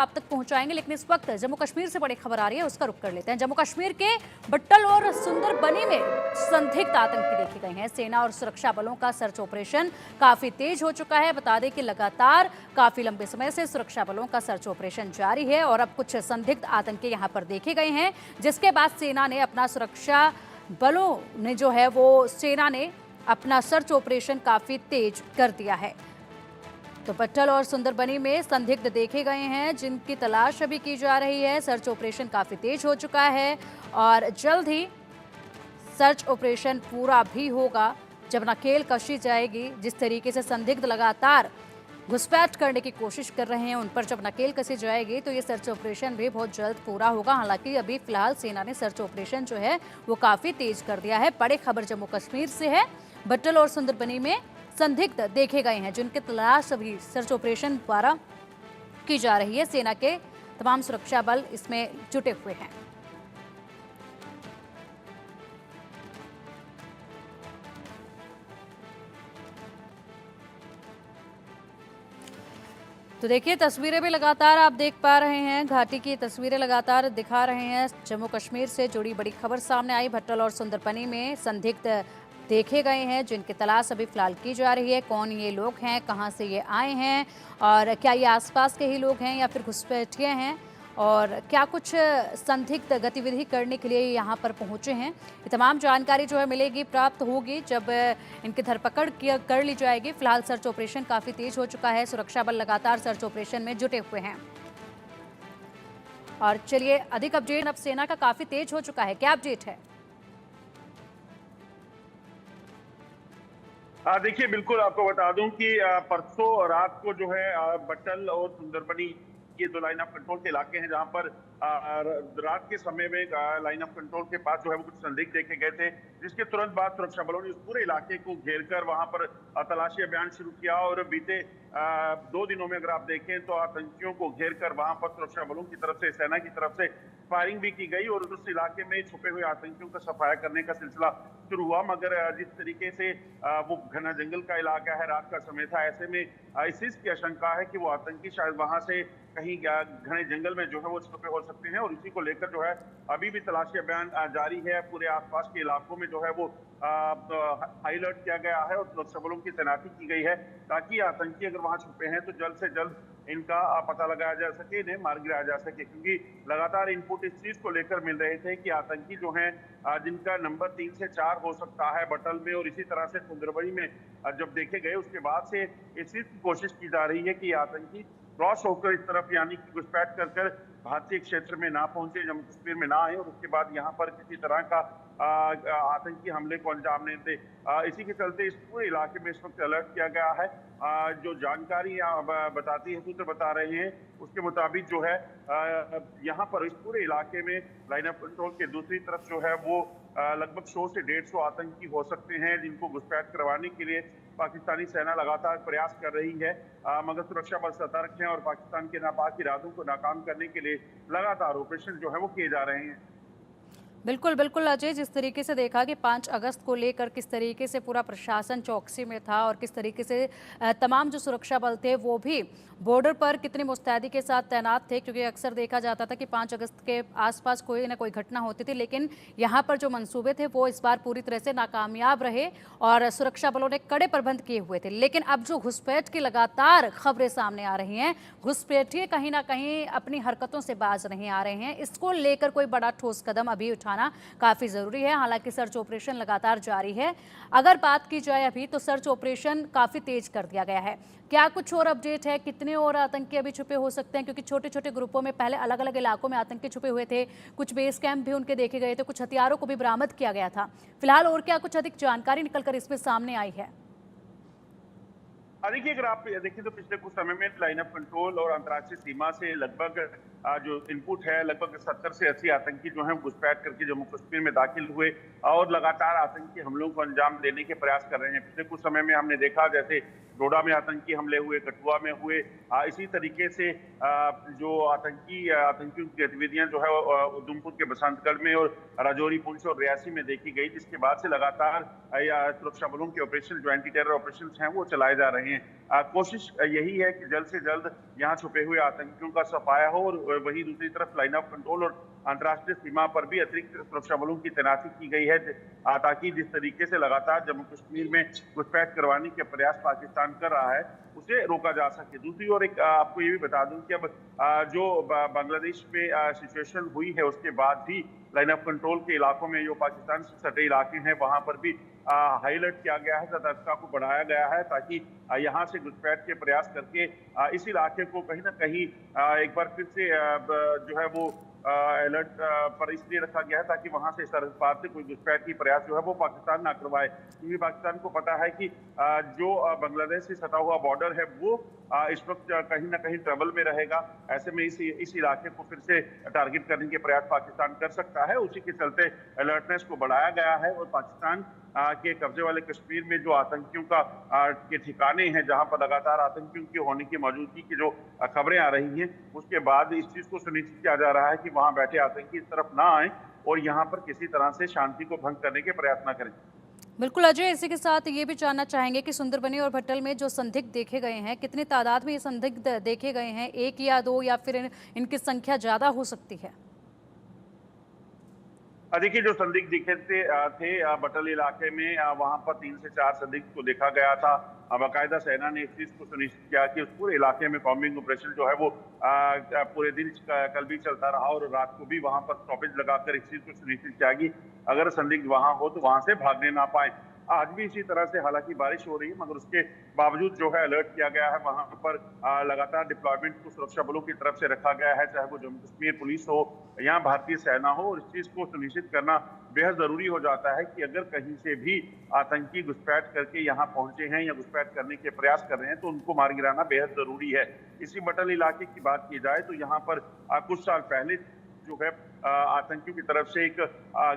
आप तक पहुंचाएंगे, लेकिन इस वक्त जम्मू कश्मीर से बड़ी खबर आ रही है, उसका रुख कर लेते हैं। जम्मू कश्मीर के बट्टल और सुंदरबनी में संदिग्ध आतंकी देखे गए हैं। सेना और सुरक्षा बलों का सर्च ऑपरेशन काफी तेज हो चुका है। बता दें कि लगातार काफी लंबे समय से सुरक्षा बलों का सर्च ऑपरेशन जारी है और अब कुछ संदिग्ध आतंकी यहां पर देखे गए हैं, जिसके बाद सेना ने अपना सेना ने अपना सर्च ऑपरेशन काफी तेज कर दिया है। तो बट्टल और सुंदरबनी में संदिग्ध देखे गए हैं, जिनकी तलाश अभी की जा रही है। सर्च ऑपरेशन काफी तेज हो चुका है और जल्द ही सर्च ऑपरेशन पूरा भी होगा जब नकेल कसी जाएगी। जिस तरीके से संदिग्ध लगातार घुसपैठ करने की कोशिश कर रहे हैं, उन पर जब नकेल कसी जाएगी तो ये सर्च ऑपरेशन भी बहुत जल्द पूरा होगा। हालांकि अभी फिलहाल सेना ने सर्च ऑपरेशन जो है वो काफी तेज कर दिया है। बड़ी खबर जम्मू कश्मीर से है। बट्टल और सुंदरबनी में संदिग्ध देखे गए हैं, जिनकी तलाश अभी सर्च ऑपरेशन द्वारा की जा रही है। सेना के तमाम सुरक्षा बल इसमें जुटे हुए हैं। तो देखिए, तस्वीरें भी लगातार आप देख पा रहे हैं, घाटी की तस्वीरें लगातार दिखा रहे हैं। जम्मू कश्मीर से जुड़ी बड़ी खबर सामने आई। भट्टल और सुंदरबनी में संदिग्ध देखे गए हैं, जिनकी तलाश अभी फिलहाल की जा रही है। कौन ये लोग हैं, कहां से ये आए हैं और क्या ये आसपास के ही लोग हैं या फिर घुसपैठिए हैं, और क्या कुछ संदिग्ध गतिविधि करने के लिए यहाँ पर पहुंचे हैं, ये तमाम जानकारी जो है मिलेगी, प्राप्त होगी जब इनकी धरपकड़ कर ली जाएगी। फिलहाल सर्च ऑपरेशन काफी तेज हो चुका है। सुरक्षा बल लगातार सर्च ऑपरेशन में जुटे हुए हैं। और चलिए अधिक अपडेट, अब सेना का काफी तेज हो चुका है, क्या अपडेट है? देखिए, बिल्कुल आपको बता दूं कि परसों रात को जो है बट्टल और सुंदरबनी ये दो लाइन ऑफ कंट्रोल के इलाके हैं, जहां पर रात के समय में लाइन ऑफ कंट्रोल के पास जो है वो कुछ संदिग्ध देखे गए थे, जिसके तुरंत बाद सुरक्षा बलों ने उस पूरे इलाके को घेर कर वहां पर तलाशी अभियान शुरू किया। और बीते 2 दिनों में अगर आप देखें तो आतंकियों को घेर कर वहां पर सुरक्षा बलों की तरफ से, सेना की तरफ से फायरिंग भी की गई और उस इलाके में छुपे हुए आतंकियों का सफाया करने का सिलसिला शुरू हुआ। मगर जिस तरीके से वो घना जंगल का इलाका है, रात का समय था, ऐसे में इस चीज की आशंका है कि वो आतंकी शायद वहां से कहीं घने जंगल में जो है वो छुपे हो सकते हैं। और इसी को लेकर जो है अभी भी तलाशी अभियान जारी है। पूरे आसपास के इलाकों में जो है वो हाई अलर्ट किया गया है और सुरक्षा बलों की तैनाती की गई है, ताकि आतंकी अगर वहां छुपे हैं तो जल्द से जल्द इनका पता लगाया जा सके, इन्हें मार गिराया जा सके। क्योंकि लगातार इनपुट इस चीज को लेकर मिल रहे थे कि आतंकी जो हैं जिनका नंबर 3 से 4 हो सकता है बटल में और इसी तरह से सुंदरबनी में जब देखे गए, उसके बाद से इस चीज की कोशिश की जा रही है कि आतंकी क्रॉस होकर इस तरफ यानी कि घुसपैठ कर भारतीय क्षेत्र में ना पहुंचे, जम्मू कश्मीर में ना आए और उसके बाद यहाँ पर किसी तरह का आतंकी हमले को अंजाम नहीं दे। इसी के चलते इस पूरे इलाके में इस वक्त अलर्ट किया गया है। जो जानकारी बताती है, सूत्र बता रहे हैं, उसके मुताबिक जो है यहाँ पर इस पूरे इलाके में लाइन ऑफ कंट्रोल के दूसरी तरफ जो है वो लगभग 100 से 150 आतंकी हो सकते हैं, जिनको घुसपैठ करवाने के लिए पाकिस्तानी सेना लगातार प्रयास कर रही है। मगर सुरक्षा बल सतर्क हैं और पाकिस्तान के नापाक इरादों को नाकाम करने के लिए लगातार ऑपरेशन जो है वो किए जा रहे हैं। बिल्कुल बिल्कुल अजय, जिस तरीके से देखा कि 5 अगस्त को लेकर किस तरीके से पूरा प्रशासन चौकसी में था और किस तरीके से तमाम जो सुरक्षा बल थे वो भी बॉर्डर पर कितनी मुस्तैदी के साथ तैनात थे, क्योंकि अक्सर देखा जाता था कि 5 अगस्त के आसपास कोई ना कोई घटना होती थी, लेकिन यहाँ पर जो मंसूबे थे वो इस बार पूरी तरह से नाकामयाब रहे और सुरक्षा बलों ने कड़े प्रबंध किए हुए थे। लेकिन अब जो घुसपैठ की लगातार खबरें सामने आ रही हैं, घुसपैठिए कहीं ना कहीं अपनी हरकतों से बाज नहीं आ रहे हैं, इसको लेकर कोई बड़ा ठोस कदम अभी उठाना काफी जरूरी है। हालांकि सर्च ऑपरेशन लगातार जारी है। अगर बात की जाए अभी तो सर्च ऑपरेशन काफी तेज कर दिया गया है। क्या कुछ और अपडेट है, कितने और आतंकी अभी छुपे हो सकते हैं? क्योंकि छोटे छोटे ग्रुपों में पहले अलग अलग इलाकों में आतंकी छुपे हुए थे, कुछ बेस कैंप भी उनके देखे गए थे, कुछ हथियारों को भी बरामद किया गया था। फिलहाल और क्या कुछ अधिक जानकारी निकलकर इसमें सामने आई है? देखिए, अगर आप देखें तो पिछले कुछ समय में लाइन ऑफ कंट्रोल और अंतर्राष्ट्रीय सीमा से लगभग जो इनपुट है, लगभग 70 से 80 आतंकी जो है घुसपैठ करके जम्मू कश्मीर में दाखिल हुए और लगातार आतंकी हमलों को अंजाम देने के प्रयास कर रहे हैं। पिछले कुछ समय में हमने देखा, जैसे डोडा में आतंकी हमले हुए, कठुआ में हुए। इसी तरीके से जो आतंकियों की गतिविधियां जो है उधमपुर के बसंतगढ़ में और राजौरी, पुंछ और रियासी में देखी गई, जिसके बाद से लगातार सुरक्षा बलों के ऑपरेशन, जो एंटी टेरर ऑपरेशन हैं, वो चलाए जा रहे हैं। कोशिश यही है कि जल्द से जल्द यहाँ छुपे हुए आतंकियों का सफाया हो और वहीं दूसरी तरफ लाइन ऑफ कंट्रोल और अंतर्राष्ट्रीय सीमा पर भी अतिरिक्त सुरक्षा बलों की तैनाती की गई है, ताकि जिस तरीके से लगातार जम्मू कश्मीर में घुसपैठ करवाने के प्रयास पाकिस्तान कर रहा है, उसे रोका जा सके। दूसरी ओर एक आपको ये भी बता दूं कि अब जो बांग्लादेश में सिचुएशन हुई है, उसके बाद भी लाइन ऑफ कंट्रोल के इलाकों में जो पाकिस्तान से सटे इलाके हैं, वहां पर भी हाई अलर्ट किया गया है, सतर्कता को बढ़ाया गया है, ताकि यहाँ से घुसपैठ के प्रयास करके इस इलाके को कहीं ना कहीं एक बार फिर से जो है वो अलर्ट पर इसलिए रखा गया है ताकि वहां से सरहद पार से कोई घुसपैठ की प्रयास जो है वो पाकिस्तान ना करवाए, क्योंकि पाकिस्तान को पता है कि जो बांग्लादेश से सटा हुआ बॉर्डर है वो इस वक्त कहीं ना कहीं ट्रबल में रहेगा। ऐसे में इस इलाके को फिर से टारगेट करने के प्रयास पाकिस्तान कर सकता है। उसी के चलते अलर्टनेस को बढ़ाया गया है और पाकिस्तान के कब्जे वाले कश्मीर में जो आतंकियों के ठिकाने हैं, जहां पर लगातार आतंकियों के होने की मौजूदगी की जो खबरें आ रही हैं, उसके बाद इस चीज को सुनिश्चित किया जा रहा है कि वहां बैठे आतंकी इस तरफ ना आए और यहाँ पर किसी तरह से शांति को भंग करने के प्रयास न करें। बिल्कुल अजय, इसी के साथ ये भी जानना चाहेंगे कि सुंदरबनी और भट्टल में जो संदिग्ध देखे गए हैं, कितनी तादाद में ये संदिग्ध देखे गए हैं? एक या दो, या फिर इनकी संख्या ज्यादा हो सकती है? देखिए, जो संदिग्ध दिखे थे बटल इलाके में, वहां पर 3 से 4 संदिग्ध को देखा गया था। बाकायदा सेना ने इस चीज को सुनिश्चित किया कि उस पूरे इलाके में कॉम्बिंग ऑपरेशन जो है वो पूरे दिन कल भी चलता रहा और रात को भी वहां पर स्टॉपेज लगाकर इस चीज को सुनिश्चित किया कि अगर संदिग्ध वहां हो तो वहां से भागने ना पाए। आज भी इसी तरह से हालांकि बारिश हो रही है, मगर उसके बावजूद जो है अलर्ट किया गया है। वहां पर लगातार डिप्लॉयमेंट को सुरक्षा बलों की तरफ से रखा गया है, चाहे वो जम्मू कश्मीर पुलिस हो या भारतीय सेना हो। और इस चीज को सुनिश्चित करना बेहद जरूरी हो जाता है कि अगर कहीं से भी आतंकी घुसपैठ करके यहाँ पहुंचे हैं या घुसपैठ करने के प्रयास कर रहे हैं, तो उनको मार गिराना बेहद जरूरी है। इसी बटल इलाके की बात की जाए तो यहाँ पर कुछ साल पहले जो है आतंकियों की तरफ से एक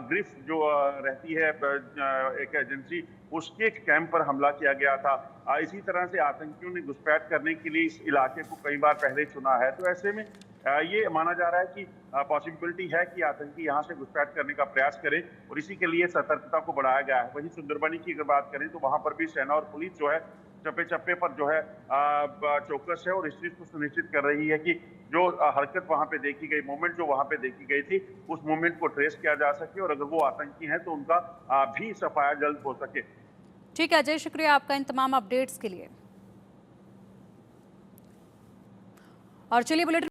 ग्रिफ जो रहती है एक एजेंसी, उसके एक कैंप पर हमला किया गया था। इसी तरह से आतंकियों ने घुसपैठ करने के लिए इस इलाके को कई बार पहले चुना है। तो ऐसे में ये माना जा रहा है कि पॉसिबिलिटी है कि आतंकी यहाँ से घुसपैठ करने का प्रयास करें और इसी के लिए सतर्कता को बढ़ाया गया है। वहीं सुंदरबनी की अगर बात करें तो वहां पर भी सेना और पुलिस जो है चप्पे चप्पे पर जो है चौकस है और इस चीज को सुनिश्चित कर रही है कि जो हरकत वहां पे देखी गई, मूवमेंट जो वहां पे देखी गई थी, उस मूवमेंट को ट्रेस किया जा सके और अगर वो आतंकी हैं तो उनका भी सफाया जल्द हो सके। ठीक है अजय, शुक्रिया आपका इन तमाम अपडेट्स के लिए। और चलिए बुलेटिन